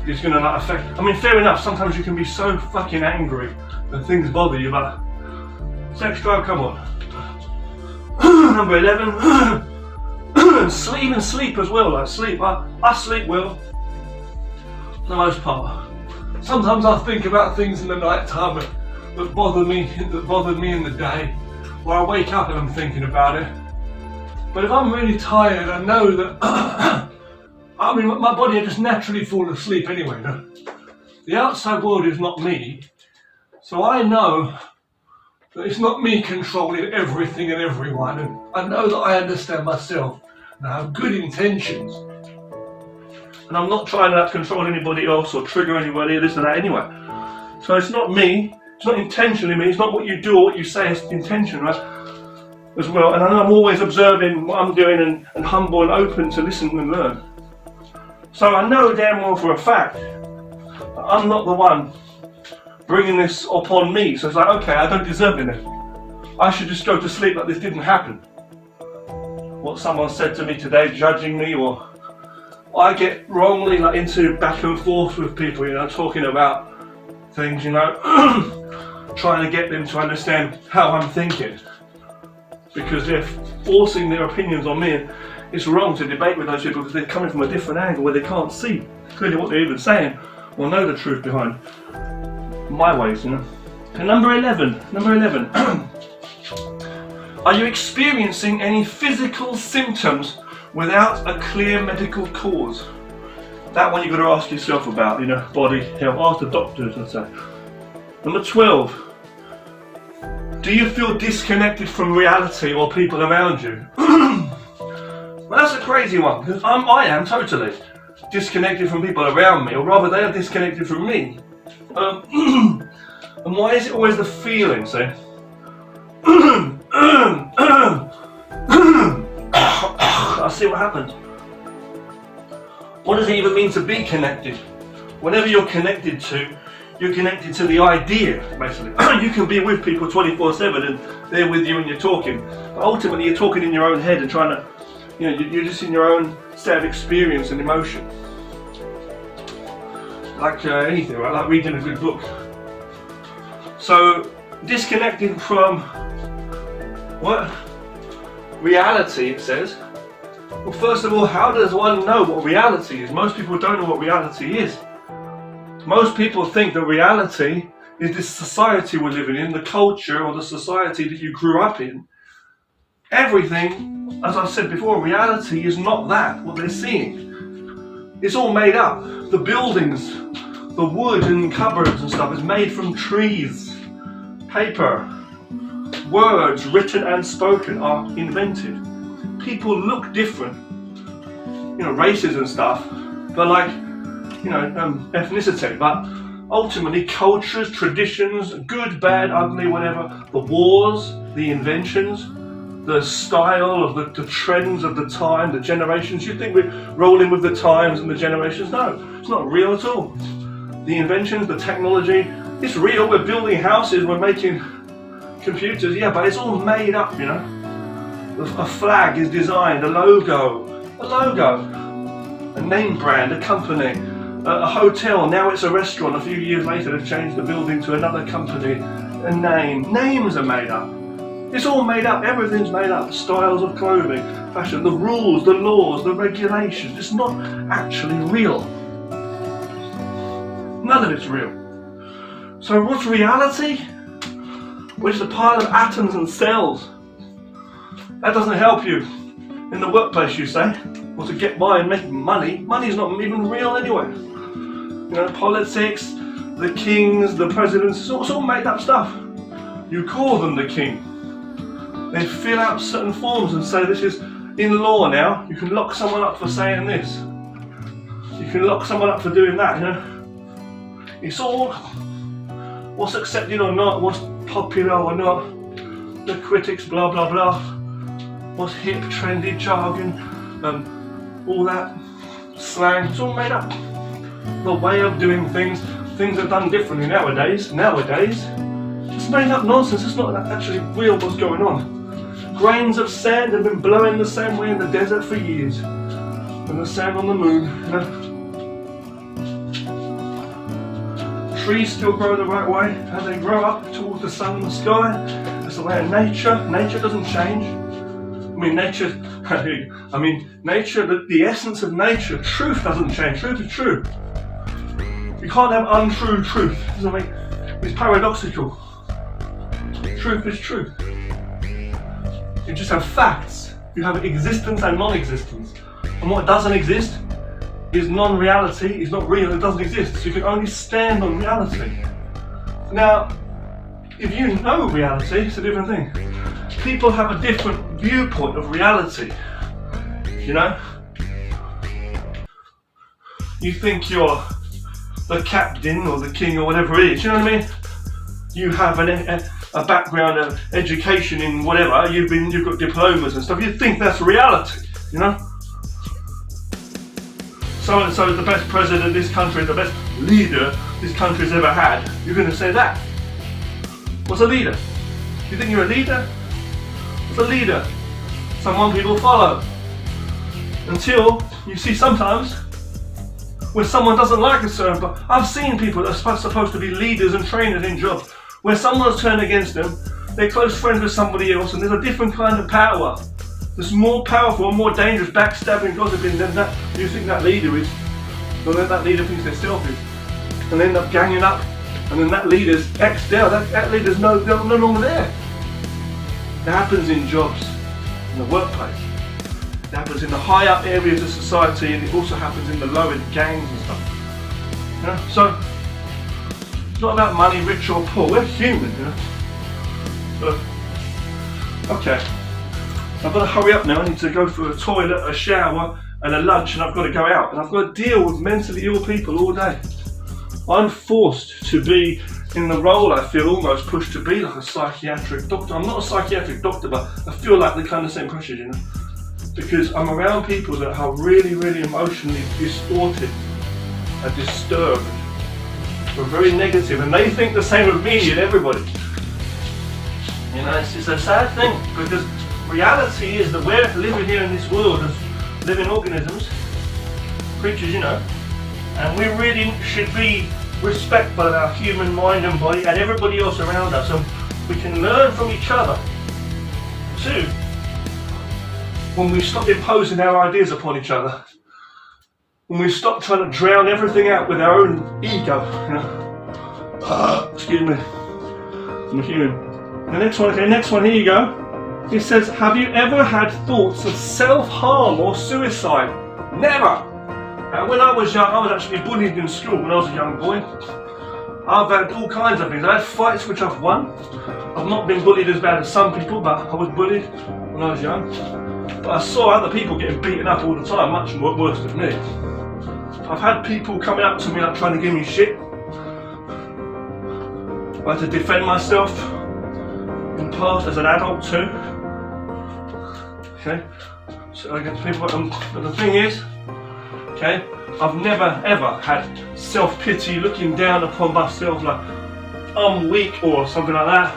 is going to like affect. I mean, fair enough, sometimes you can be so fucking angry and things bother you, but sex drive, come on. Number 11, even sleep as well, like sleep. I sleep well, for the most part. Sometimes I think about things in the night time that bothered me in the day, or I wake up and I'm thinking about it. But if I'm really tired, I know that, I mean, my body will just naturally fall asleep anyway. No? The outside world is not me, so I know that it's not me controlling everything and everyone, and I know that I understand myself and I have good intentions. And I'm not trying to control anybody else or trigger anybody or this and that anyway. So it's not me, it's not intentionally me, it's not what you do or what you say, it's intention, right? As well. And I'm always observing what I'm doing and humble and open to listen and learn. So I know damn well for a fact that I'm not the one bringing this upon me. So it's like, okay, I don't deserve it. I should just go to sleep like this didn't happen. What someone said to me today, judging me, or I get wrongly like into back and forth with people, you know, talking about things, you know, trying to get them to understand how I'm thinking, because they're forcing their opinions on me. it's wrong to debate with those people because they're coming from a different angle where they can't see clearly what they're even saying or know the truth behind my ways, you know. And number 11. Are you experiencing any physical symptoms without a clear medical cause? That one you've got to ask yourself about, you know, body health. Ask the doctors, I'd say. Number 12. Do you feel disconnected from reality or people around you? Well, that's a crazy one, because I am totally disconnected from people around me, or rather they are disconnected from me. And why is it always the feeling, see? I see what happens. What does it even mean to be connected? Whenever you're connected to the idea, basically. You can be with people 24/7 and they're with you and you're talking. But ultimately you're talking in your own head and trying to, you know, you're just in your own state of experience and emotion. Like anything, right? Like reading a good book. So, disconnected from what? Reality, it says. Well, first of all, how does one know what reality is? Most people don't know what reality is. Most people think that reality is this society we're living in, the culture or the society that you grew up in. Everything, as I've said before, reality is not that, what they're seeing. It's all made up. The buildings, the wood and cupboards and stuff is made from trees, paper. Words written and spoken are invented. People look different, you know, races and stuff, but like, you know, ethnicity, but ultimately cultures, traditions, good, bad, ugly, whatever, the wars, the inventions, the style of the trends of the time, the generations. You think we're rolling with the times and the generations? No, it's not real at all. The inventions, the technology, it's real. We're building houses, we're making computers, yeah, but it's all made up, you know. A flag is designed, a logo, a name brand, a company, a hotel. Now it's a restaurant. A few years later they've changed the building to another company, a name. Names are made up. It's all made up. Everything's made up. Styles of clothing, fashion, the rules, the laws, the regulations. It's not actually real. None of it's real. So what's reality? Which is a pile of atoms and cells. That doesn't help you in the workplace, you say, or to get by and make money. Money's not even real anyway. You know, politics, the kings, the presidents, it's all made up stuff. You call them the king. They fill out certain forms and say this is in law now. You can lock someone up for saying this. You can lock someone up for doing that, you know. It's all what's accepted or not, what's popular or not, the critics, blah blah blah, what's hip, trendy, jargon, all that slang, it's all made up. The way of doing things are done differently nowadays, it's made up nonsense, it's not actually real what's going on. Grains of sand have been blowing the same way in the desert for years, and the sand on the moon, you know. Trees still grow the right way, and they grow up towards the sun and the sky. That's the way of nature. Nature doesn't change. Nature, the essence of nature, truth doesn't change. Truth is true. You can't have untrue truth. It's paradoxical. Truth is truth. You just have facts. You have existence and non-existence. And what doesn't exist is non-reality, is not real, it doesn't exist. So you can only stand on reality. Now, if you know reality, it's a different thing. People have a different viewpoint of reality, you know? You think you're the captain or the king or whatever it is, you know what I mean? You have a background of education in whatever, you've got diplomas and stuff, you think that's reality, you know? So and so is the best president this country, the best leader this country's ever had. You're going to say that. What's a leader? You think you're a leader? What's a leader? Someone people follow. Until you see sometimes where someone doesn't like a certain, but I've seen people that are supposed to be leaders and trainers in jobs where someone's turned against them, they're close friends with somebody else, and there's a different kind of power There's more powerful, more dangerous backstabbing, gossiping than that you think that leader is. And then that leader thinks they're selfish. And they end up ganging up. And then that leader's X'd out. That leader's no longer there. It happens in jobs, in the workplace. It happens in the high up areas of society, and it also happens in the lower gangs and stuff. You know? So it's not about money, rich or poor. We're human, you know. So, okay. I've got to hurry up now. I need to go for a toilet, a shower, and a lunch, and I've got to go out. And I've got to deal with mentally ill people all day. I'm forced to be in the role I feel almost pushed to be, like a psychiatric doctor. I'm not a psychiatric doctor, but I feel like the kind of same pressure, you know. Because I'm around people that are really, really emotionally distorted and disturbed. They're very negative, and they think the same of me and everybody. You know, it's a sad thing, because reality is that we're living here in this world as living organisms, creatures, you know, and we really should be respectful of our human mind and body and everybody else around us, and we can learn from each other too when we stop imposing our ideas upon each other, when we stop trying to drown everything out with our own ego, you know. Excuse me, I'm a human. The next one, okay, next one, here you go. It says, have you ever had thoughts of self-harm or suicide? Never! When I was young, I was actually bullied in school when I was a young boy. I've had all kinds of things. I had fights which I've won. I've not been bullied as bad as some people, but I was bullied when I was young. But I saw other people getting beaten up all the time, much more worse than me. I've had people coming up to me like trying to give me shit. I had to defend myself in the past as an adult too. Okay, so against people, but the thing is, okay, I've never ever had self-pity, looking down upon myself like I'm weak or something like that,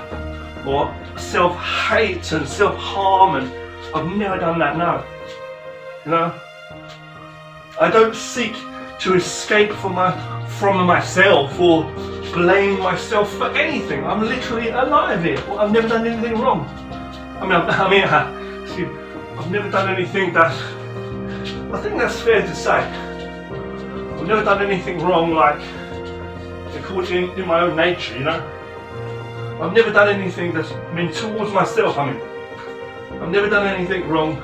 or self-hate and self-harm, and I've never done that, no. You know, I don't seek to escape from myself or blame myself for anything. I'm literally alive here. Well, I've never done anything wrong. I've never done anything that, I think that's fair to say. I've never done anything wrong, like, according to my own nature, you know. I've never done anything that's been towards myself, I've never done anything wrong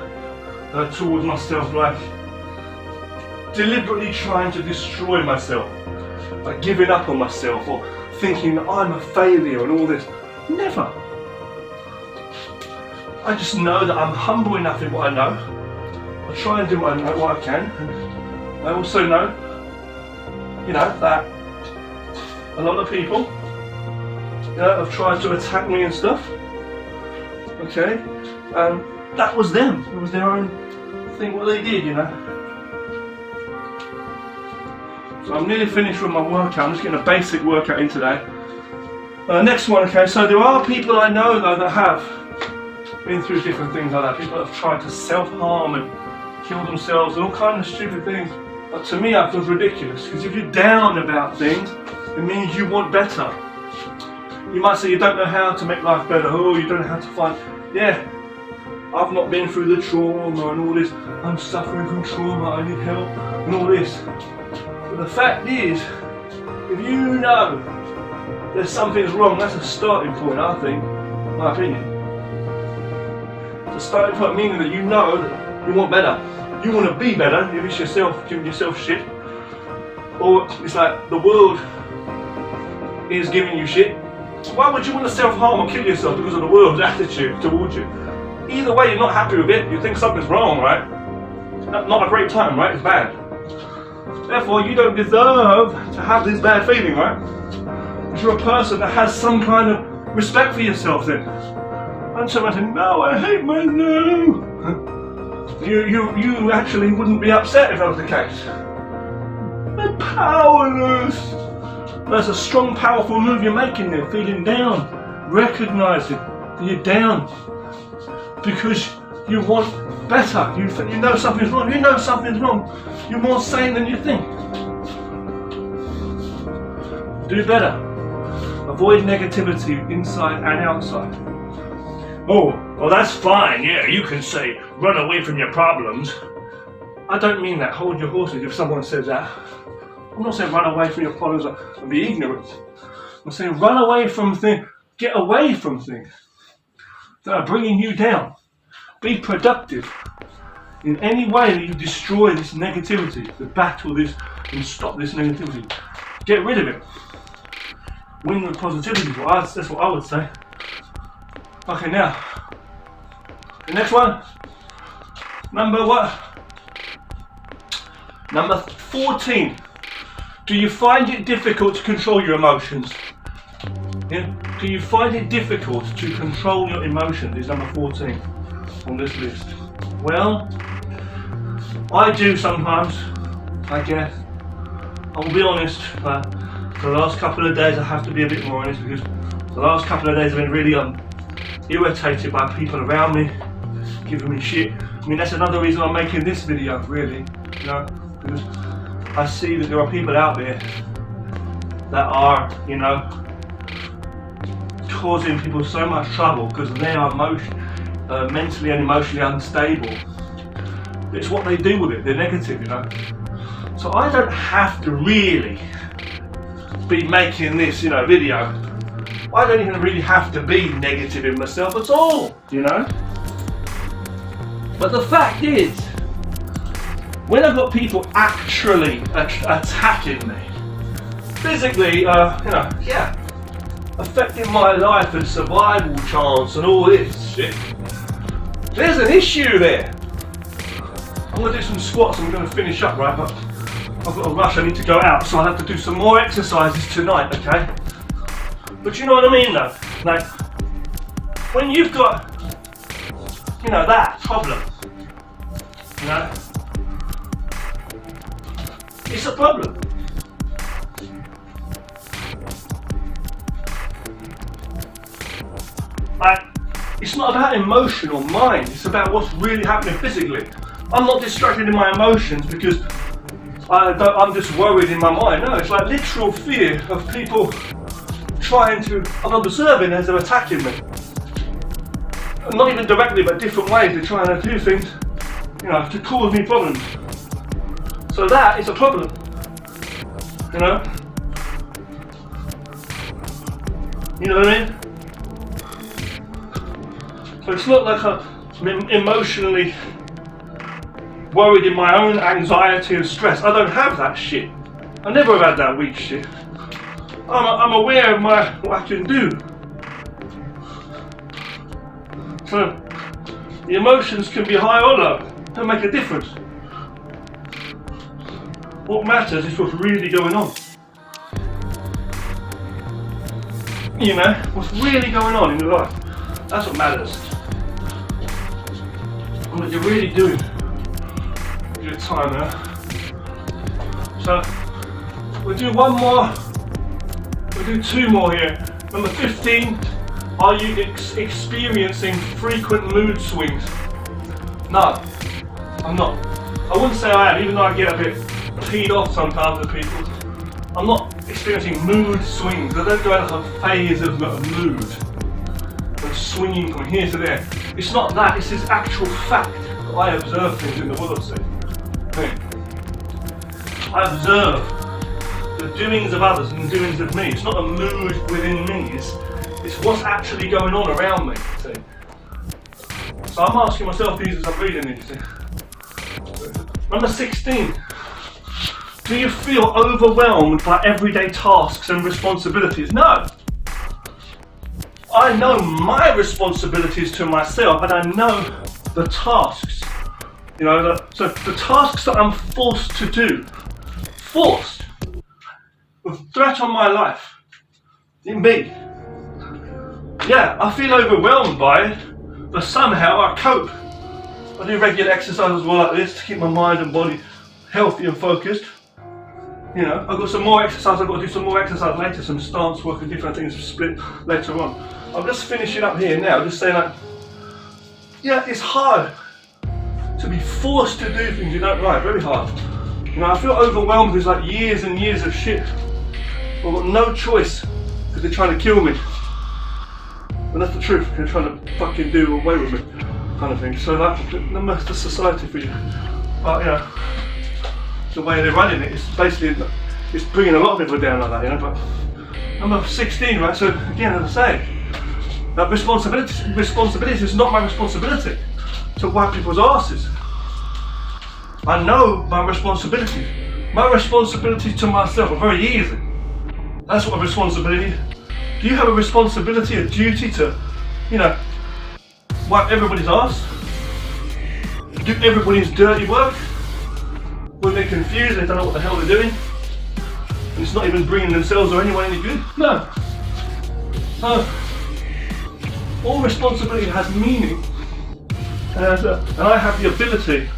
towards myself, like deliberately trying to destroy myself, like giving up on myself or thinking that I'm a failure and all this. Never. I just know that I'm humble enough in what I know. I try and do what I can. And I also know, you know, that a lot of people, you know, have tried to attack me and stuff. Okay, that was them. It was their own thing, what they did, you know. So I'm nearly finished with my workout. I'm just getting a basic workout in today. Next one, okay, so there are people I know though that have been through different things like that. People that have tried to self-harm and kill themselves and all kinds of stupid things. But to me, that feels ridiculous, because if you're down about things, it means you want better. You might say you don't know how to make life better. Oh, you don't know how to find. Yeah, I've not been through the trauma and all this. I'm suffering from trauma, I need help and all this. But the fact is, if you know there's something's wrong, that's a starting point, I think, in my opinion. It's a starting point meaning that you know that you want better. You want to be better, if it's yourself giving yourself shit. Or it's like the world is giving you shit. Why would you want to self-harm or kill yourself because of the world's attitude towards you? Either way, you're not happy with it, you think something's wrong, right? Not a great time, right? It's bad. Therefore, you don't deserve to have this bad feeling, right? If you're a person that has some kind of respect for yourself, then. And someone saying, no, I hate myself. You actually wouldn't be upset if that was the case. They're powerless. That's a strong, powerful move you're making there, feeling down, recognizing that you're down because you want better. You know something's wrong. You know something's wrong. You're more sane than you think. Do better. Avoid negativity inside and outside. Oh, well that's fine, yeah, you can say, run away from your problems. I don't mean that, hold your horses if someone says that. I'm not saying run away from your problems and be ignorant. I'm saying run away from things, get away from things that are bringing you down. Be productive in any way that you destroy this negativity, to battle this and stop this negativity. Get rid of it. Win with positivity, that's what I would say. Okay, now, the next one, number 14. Do you find it difficult to control your emotions? Yeah? Do you find it difficult to control your emotions? Is number 14 on this list. Well, I do sometimes, I guess. I'll be honest, for the last couple of days I have to be a bit more honest, because the last couple of days I've been really irritated by people around me, giving me shit. I mean, that's another reason I'm making this video, really, you know, because I see that there are people out there that are, you know, causing people so much trouble because they are mentally and emotionally unstable. It's what they do with it, they're negative, you know. So I don't have to really be making this, you know, video. I don't even really have to be negative in myself at all, you know. But the fact is, when I've got people actually attacking me, physically, you know, yeah, affecting my life and survival chance and all this shit, there's an issue there. I'm going to do some squats and I'm going to finish up, right, but I've got a rush, I need to go out, so I have to do some more exercises tonight, okay? But you know what I mean though, like, when you've got, you know, that problem, you know, it's a problem. Like, it's not about emotion or mind, it's about what's really happening physically. I'm not distracted in my emotions because I'm just worried in my mind. No, it's like literal fear of people trying to, I'm observing as they're attacking me. Not even directly, but different ways. They're trying to do things, you know, to cause me problems. So that is a problem, you know? You know what I mean? So it's not like I'm emotionally worried in my own anxiety and stress. I don't have that shit. I never have had that weak shit. I'm aware of what I can do. So the emotions can be high or low. Don't make a difference. What matters is what's really going on. You know, what's really going on in your life. That's what matters. And what you're really doing with your time now. So we'll do one more. We'll do two more here. Number 15. Are you experiencing frequent mood swings? No, I'm not. I wouldn't say I am, even though I get a bit peed off sometimes at people. I'm not experiencing mood swings. I don't go out of a phase of mood and swinging from here to there. It's not that, it's this actual fact that I observe things in the world. See? I observe the doings of others and the doings of me. It's not a mood within me, it's what's actually going on around me. See? So I'm asking myself these as I'm reading these. Number 16. Do you feel overwhelmed by everyday tasks and responsibilities? No. I know my responsibilities to myself and I know the tasks. You know, so the tasks that I'm forced to do. Forced. With threat on my life. In me. Yeah, I feel overwhelmed by it, but somehow I cope. I do regular exercise as well like this to keep my mind and body healthy and focused. You know, I've got some more exercise, I've got to do some more exercise later, some stance work and different things to split later on. I'm just finishing up here now, just saying like, yeah, it's hard to be forced to do things you don't like, very hard. You know, I feel overwhelmed with like years and years of shit. I've got no choice because they're trying to kill me. And that's the truth. You're trying to fucking do away with me, kind of thing. So like, that's the society for you. But you know, the way they're running it is basically, it's bringing a lot of people down like that, you know. But I'm 16, right? So again, as I say, that responsibility is not my responsibility to wipe people's asses. I know my responsibility. My responsibility to myself are very easy. That's what a responsibility. Do you have a responsibility, a duty to, you know, wipe everybody's ass? Do everybody's dirty work? When they're confused, they don't know what the hell they're doing, and it's not even bringing themselves or anyone any good? No. No. All responsibility has meaning, and I have the ability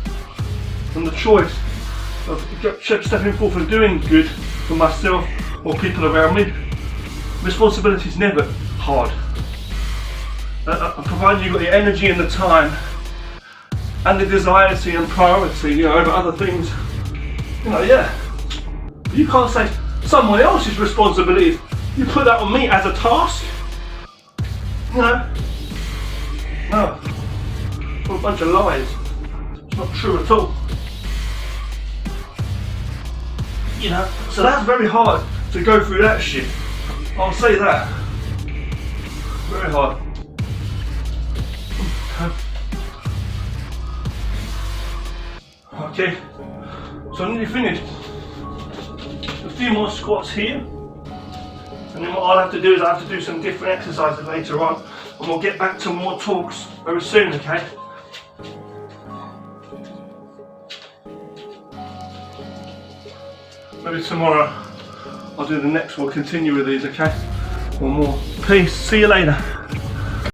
and the choice of stepping forth and doing good for myself or people around me. Responsibility is never hard. Provided you've got the energy and the time and the desirety and priority, you know, over other things, you know, yeah. You can't say someone else's responsibility, you put that on me as a task. No. No. It's a bunch of lies. It's not true at all. You know, so that's very hard to go through that shit. I'll say that. Very hard. Okay, so I'm nearly finished. A few more squats here, and then what I'll have to do is I have to do some different exercises later on, and we'll get back to more talks very soon, okay? Maybe tomorrow I'll do the next one, continue with these, okay? One more. Peace, see you later.